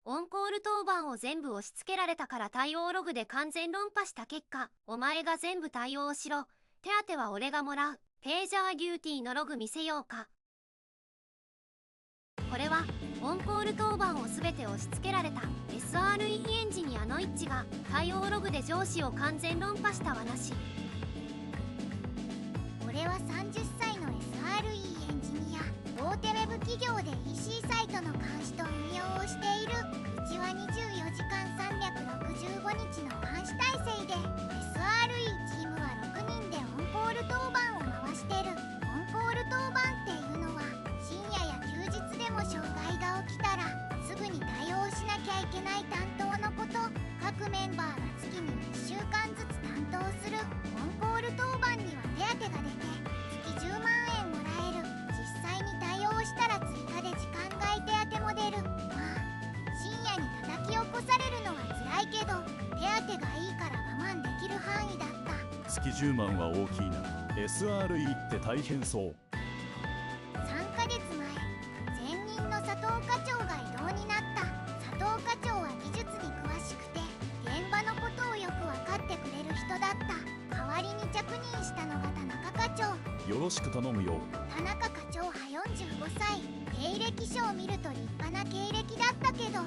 オンコール当番を全部押し付けられたから対応ログで完全論破した結果、お前が全部対応しろ。手当は俺がもらう。ページャーデューティーのログ見せようか。これはオンコール当番を全て押し付けられた SRE エンジニアの一致が対応ログで上司を完全論破した話。俺は30歳の SRE エンジニア。大手ウェブ企業で EC サイトの監視と運用をしている。うちは24時間365日の監視体制で SRE チームは6人でオンコール当番を回してる。オンコール当番っていうのは深夜や休日でも障害が起きたらすぐに対応しなきゃいけない担当のこと。各メンバーが月に1週間ずつ担当する。オンコール当番には手当が出て月10万円もらえる。実際に対応したら追加で時間外手当も出る。まあ深夜に叩き起こされるのは辛いけど手当がいいから我慢できる範囲だった。月10万は大きいな。 SRE って大変そう。3ヶ月前前任の佐藤課長が異動になった。佐藤課長は技術に詳しくて現場のことをよく分かってくれる人だった。代わりに着任したのが田中課長。よろしく頼むよ。田中課長は45歳。経歴書を見ると立派な経歴だったけど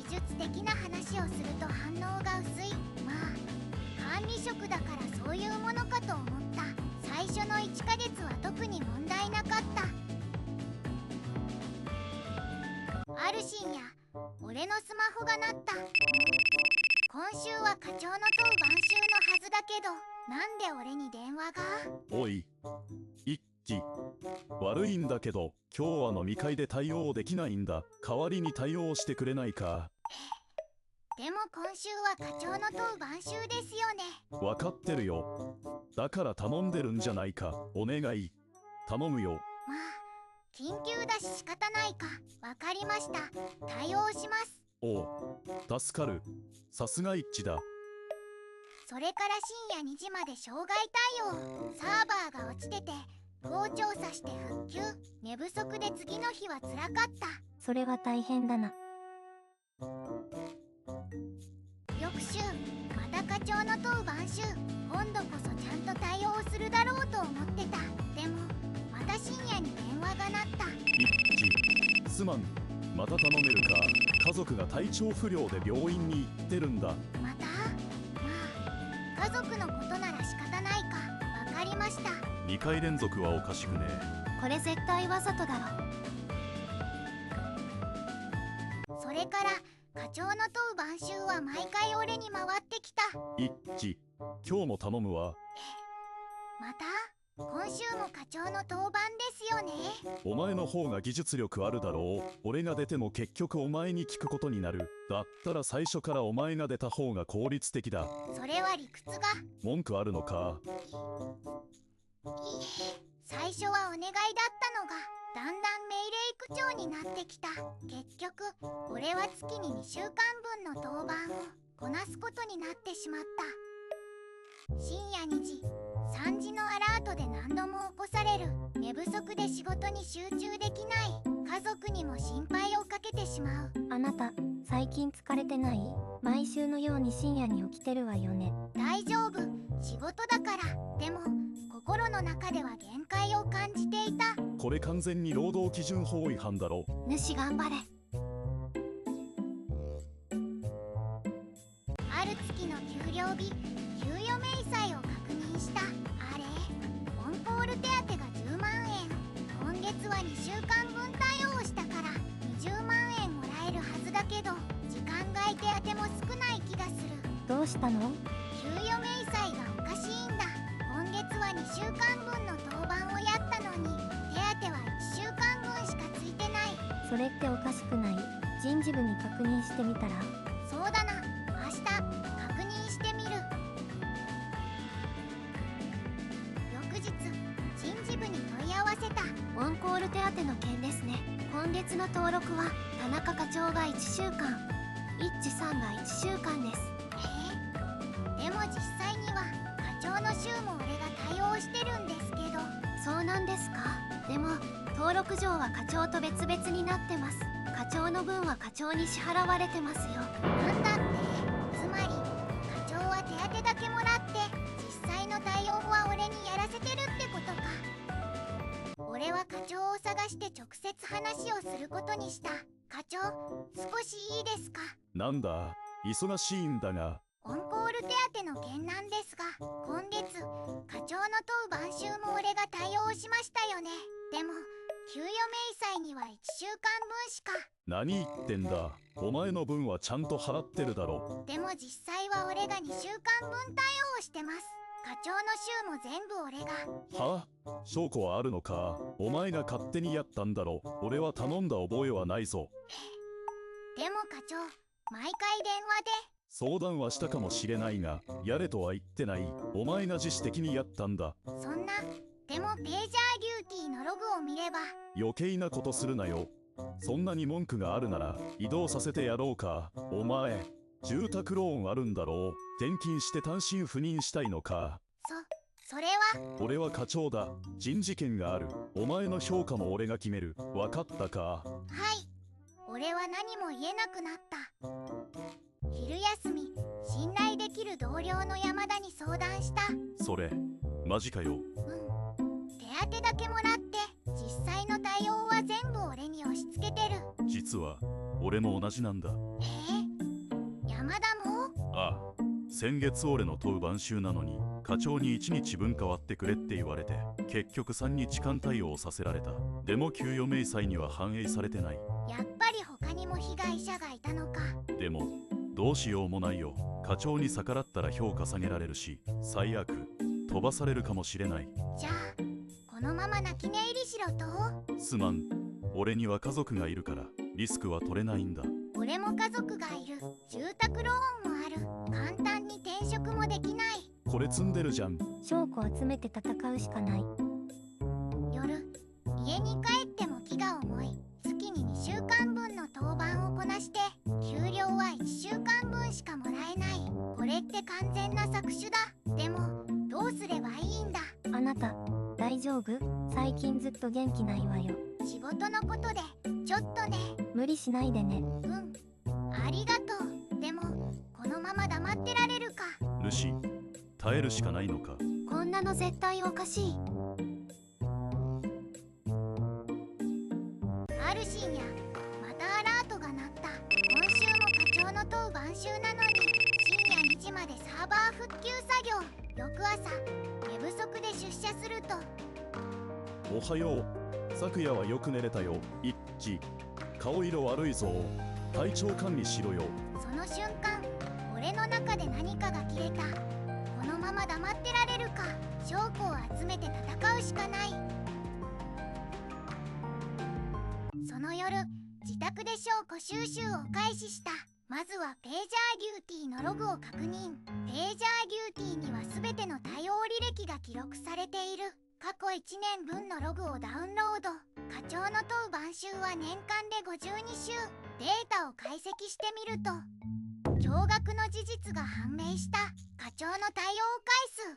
技術的な話をすると反応が薄い。まあ管理職だからそういうものかと思った。最初の1ヶ月は特に問題なかった。ある深夜俺のスマホが鳴った。今週は課長の当番週のはずだけどなんで俺に電話が。おい一輝、悪いんだけど今日は飲み会で対応できないんだ。代わりに対応してくれないか。でも今週は課長の当番週ですよね。分かってるよ。だから頼んでるんじゃないか。お願い頼むよ。まあ緊急だし仕方ないか。わかりました。対応します。おう助かる。さすが一致だ。それから深夜2時まで障害対応。サーバーが落ちてて工調査して復旧。寝不足で次の日は辛かった。それは大変だな。翌週また課長の当番週。今度こそちゃんと対応するだろうと思ってた。でもまた深夜に電話が鳴った。一致すまん。また頼めるか。家族が体調不良で病院に行ってるんだ。また。まあ家族のことなら仕方ないか。わかりました。2回連続はおかしくねこれ絶対わざとだろ。それから課長の当番週は毎回俺に回ってきた。一致今日も頼むわ。また今週も課長の当番ですよね。お前の方が技術力あるだろう。俺が出ても結局お前に聞くことになる。だったら最初からお前が出た方が効率的だ。それは理屈が。文句あるのか。いいえ、最初はお願いだったのがだんだん命令口調になってきた。結局俺は月に2週間分の当番をこなすことになってしまった。深夜2時3時のアラートで何度も起こされる。寝不足で仕事に集中できない。家族にも心配をかけてしまう。あなた、最近疲れてない？毎週のように深夜に起きてるわよね。大丈夫、仕事だから。でも心の中では限界を感じていた。これ完全に労働基準法違反だろ。主頑張れ。ある月の給料日、給与明細を確認した。あれ、オンコール手当が10万円。今月は2週間分対応したから20万円もらえるはずだけど時間外手当も少ない気がする。どうしたの？給与明細がおかしいんだ。今月は2週間分の当番をやったのに手当は1週間分しかついてない。それっておかしくない？人事部に確認してみたら？そうだな、明日確認してみる。翌日人事部に問い合わせた。オンコール手当の件ですね。今月の登録は田中課長が1週間、一致さんが1週間です。でも実際には課長の週も俺が対応してるんですけど。そうなんですか。でも登録上は課長と別々になってます。課長の分は課長に支払われてますよ。なんだって？つまり課長は手当だけもらって実際の対応は俺にやらせてるってことか。俺は課長を探して直接話をすることにした。課長、少しいいですか？なんだ、忙しいんだが。オンコール手当の件なんですが、今月課長の当番週も俺が対応しましたよね。でも給与明細には1週間分しか。何言ってんだ。お前の分はちゃんと払ってるだろ。でも実際は俺が2週間分対応してます。課長の週も全部俺が。は？証拠はあるのか？お前が勝手にやったんだろ。俺は頼んだ覚えはないぞ。でも課長、毎回電話で。相談はしたかもしれないが、やれとは言ってない。お前が自主的にやったんだ。そんな、でもページャーデューティーのログを見れば。余計なことするなよ。そんなに文句があるなら移動させてやろうか。お前、住宅ローンあるんだろう。転勤して単身赴任したいのか。それは。俺は課長だ。人事権がある。お前の評価も俺が決める。わかったか？はい。俺は何も言えなくなった。昼休み、信頼できる同僚の山田に相談した。それ、マジかよ。手当だけもらって実際の対応は全部俺に押し付けてる。実は俺も同じなんだ。山田も？ああ、先月俺の当番週なのに課長に1日分変わってくれって言われて、結局3日間対応させられた。でも給与明細には反映されてない。やっぱり他にも被害者がいたのか。でもどうしようもないよ。課長に逆らったら評価下げられるし、最悪飛ばされるかもしれない。じゃあこのまま泣き寝入りしろと？すまん。俺には家族がいるからリスクは取れないんだ。俺も家族がいる。住宅ローンもある。簡単に転職もできない。これ積んでるじゃん。証拠集めて戦うしかない。夜、家に帰っても気が重い。月に2週間分の当番をこなして給料は1週間分しかもらえない。これって完全な搾取だ。でもどうすればいいんだ？あなた大丈夫？最近ずっと元気ないわよ。仕事のことでちょっとね。無理しないでね。ありがとう。でもこのまま黙ってられるか？ルシ、耐えるしかないのか。こんなの絶対おかしい。ある深夜、またアラートが鳴った。今週も課長の当番週なのに深夜2時までサーバー復旧作業。翌朝、寝不足で出社すると。おはよう。昨夜はよく寝れたよ。一輝、顔色悪いぞ。体調管理しろよ。その瞬間、俺の中で何かが切れた。このまま黙ってられるか？証拠を集めて戦うしかない。その夜、自宅で証拠収集を開始した。まずはページャーデューティーのログを確認。ページャーデューティーには全ての対応履歴が記録されている。過去1年分のログをダウンロード。課長の当番週は年間で52週。データを解析してみると驚愕の事実が判明した。課長の対応回数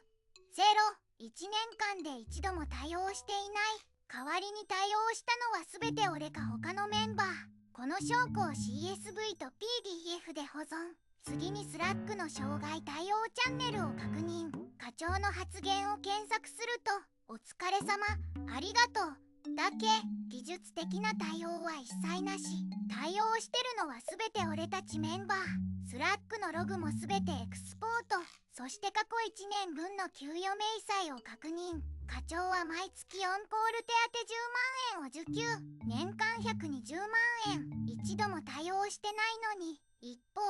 0。1年間で一度も対応していない。代わりに対応したのは全て俺か他のメンバー。この証拠を CSV と PDF で保存。次にスラックの障害対応チャンネルを確認。課長の発言を検索するとお疲れ様、ありがとうだけ。技術的な対応は一切なし。対応してるのは全て俺たちメンバー。スラックのログも全てエクスポート。そして過去1年分の給与明細を確認。課長は毎月オンコール手当10万円を受給。年間120万円。一度も対応してないのに。一方、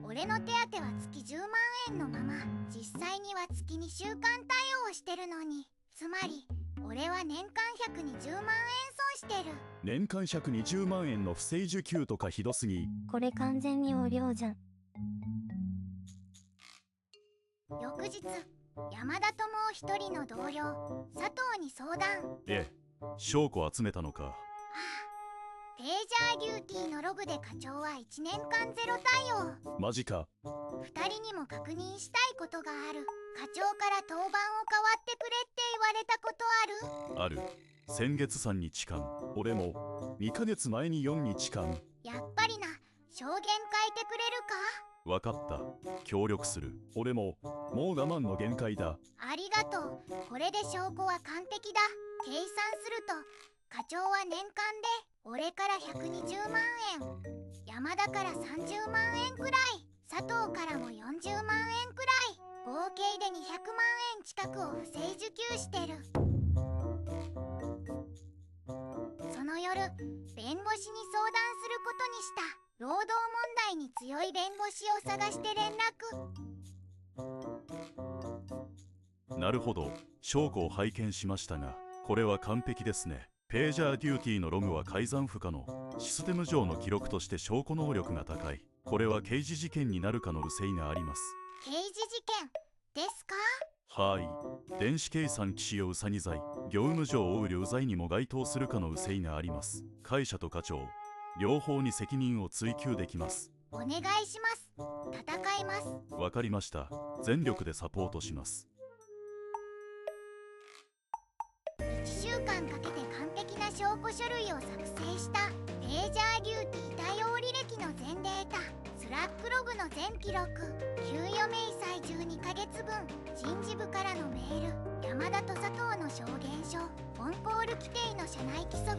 俺の手当は月10万円のまま。実際には月2週間対応してるのに。つまり俺は年間120万円損してる。年間120万円の不正受給とかひどすぎ。これ完全に横領じゃん。翌日、山田ともう一人の同僚佐藤に相談。証拠集めたのか。ページャーデューティーのログで課長は1年間ゼロ対応。マジか。2人にも確認したいことがある。課長から当番を代わってくれって言われたことある？ある。先月3日間。俺も2ヶ月前に4日間。やっぱりな。証言書いてくれるか？わかった。協力する。俺ももう我慢の限界だ。ありがとう。これで証拠は完璧だ。計算すると課長は年間で俺から120万円、山田から30万円くらい、佐藤からも40万円くらい、合計で200万円近くを不正受給してる。その夜、弁護士に相談することにした。労働問題に強い弁護士を探して連絡。なるほど。証拠を拝見しましたが、これは完璧ですね。ページャーデューティーのログは改ざん不可能。システム上の記録として証拠能力が高い。これは刑事事件になるかの疑いがあります。刑事事件ですか？はい。電子計算機使用うさぎ罪、業務上横領罪にも該当するかの疑いがあります。会社と課長、両方に責任を追及できます。お願いします。戦います。わかりました。全力でサポートします。1週間かけて完璧な証拠書類を作成した。ページャーデューティー対応履歴の全データ、スラックログの全記録、給与明細12ヶ月分、人事部からのメール、山田と佐藤の証言書、オンコール規定の社内規則、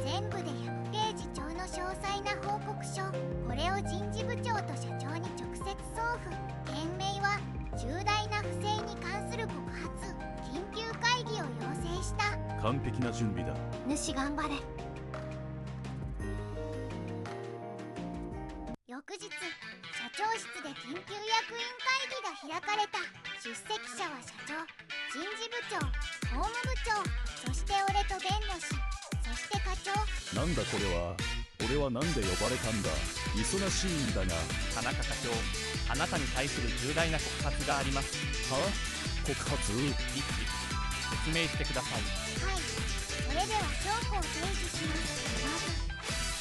全部で100ページ超の詳細な報告書。これを人事部長と社長に直接送付。件名は重大な不正に関する告発。緊急会議を要請した。完璧な準備だ。主頑張れ。翌日、社長室で緊急役員会議が開かれた。出席者は社長、人事部長、法務部長、そして俺と弁護士、そして課長。なんだこれは。俺はなんで呼ばれたんだ。忙しいんだが。田中課長、あなたに対する重大な告発があります。は？告発？一起説明してください。はい、それでは証拠を提示します。まず、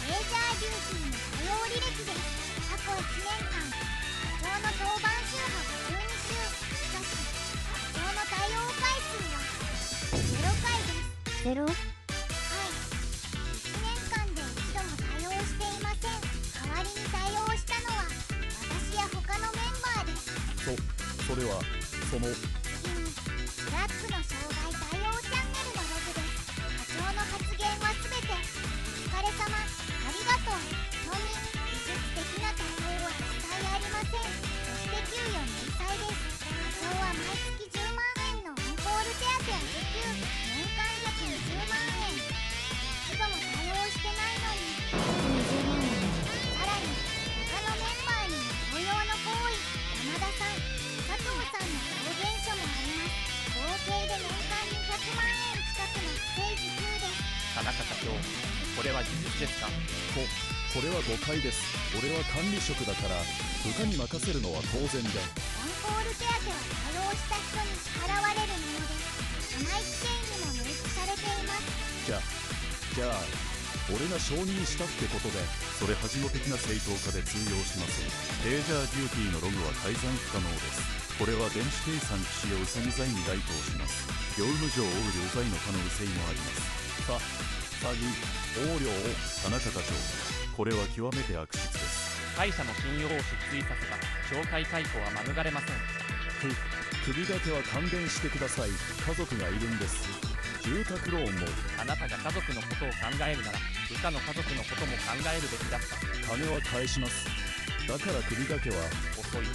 ページャーデューティーの対応履歴です。過去1年間、課長の当番週は52週。しかし、課長の対応回数は0回です。ゼロ？はい、1年間で一度も対応していません。代わりに対応したのは私や他のメンバーです。それは、その。次に、スラックの障害対応チャンネルのログです。課長の発言はすべてお疲れ様、ありがとうのみ。技術的な対応は一切ありません。そして給与明細です。課長は毎月10万円のオンコール手当を受給。年間120万円。一度も対応してないのに。20万円。さらに他のメンバーにも同様の行為。山田さん、佐藤さんの証言書もあります。合計で年間200万円近くの不正受給です。田中課長、これは事実ですか？これは誤解です。俺は管理職だから部下に任せるのは当然で。オンコール手当は対応した人に支払われるものです。社内規定にも明記されています。じゃあ俺が承認したってことで。それ恥の的な正当化で通用しません。ページャーデューティーのログは改ざん不可能です。これは電子計算機使用うさぎ罪に該当します。業務上横領罪の可能性もあります。詐欺、横領。田中課長、これは極めて悪質です。会社の信用を失墜させた懲戒解雇は免れません。首だけは勘弁してください。家族がいるんです。住宅ローンも。あなたが家族のことを考えるなら部下の家族のことも考えるべきだった。金は返します。だから首だけは。遅い。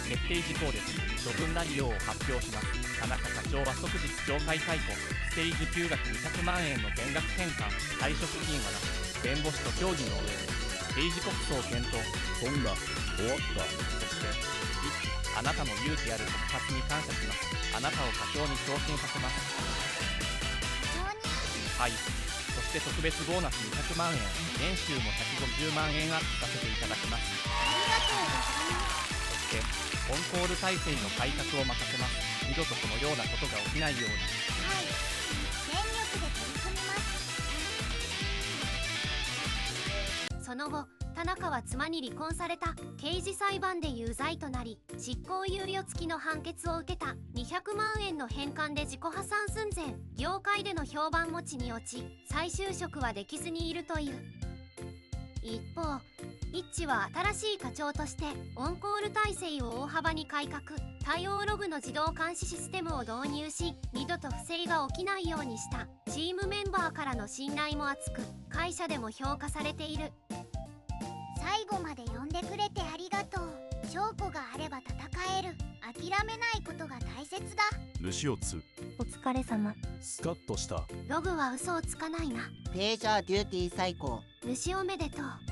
決定事項です。処分内容を発表します。田中課長は即日懲戒解雇、不正受給額200万円の全額返還、退職金はなく、弁護士と協議の上、刑事告訴を検討。そんな、終わった。そして、一起あなたの勇気ある告発に感謝します。あなたを課長に昇進させます。課長に。はい。そして特別ボーナス200万円、年収も150万円アップさせていただきます。ありがとうございます。そして、オンコール体制の改革を任せます。二度とそのようなことが起きないように。はい、全力で取り組みます。その後、田中は妻に離婚された。刑事裁判で有罪となり、執行猶予付きの判決を受けた。200万円の返還で自己破産寸前。業界での評判持ちに落ち、再就職はできずにいるという。一方イッチは新しい課長としてオンコール体制を大幅に改革、対応ログの自動監視システムを導入し、二度と不正が起きないようにした。チームメンバーからの信頼も厚く、会社でも評価されている。最後まで呼んでくれてありがとう。証拠があれば戦える。諦めないことが大切だ。主をつお疲れ様。スカッとした。ログは嘘をつかないな。ページャーデューティー最高。主おめでとう。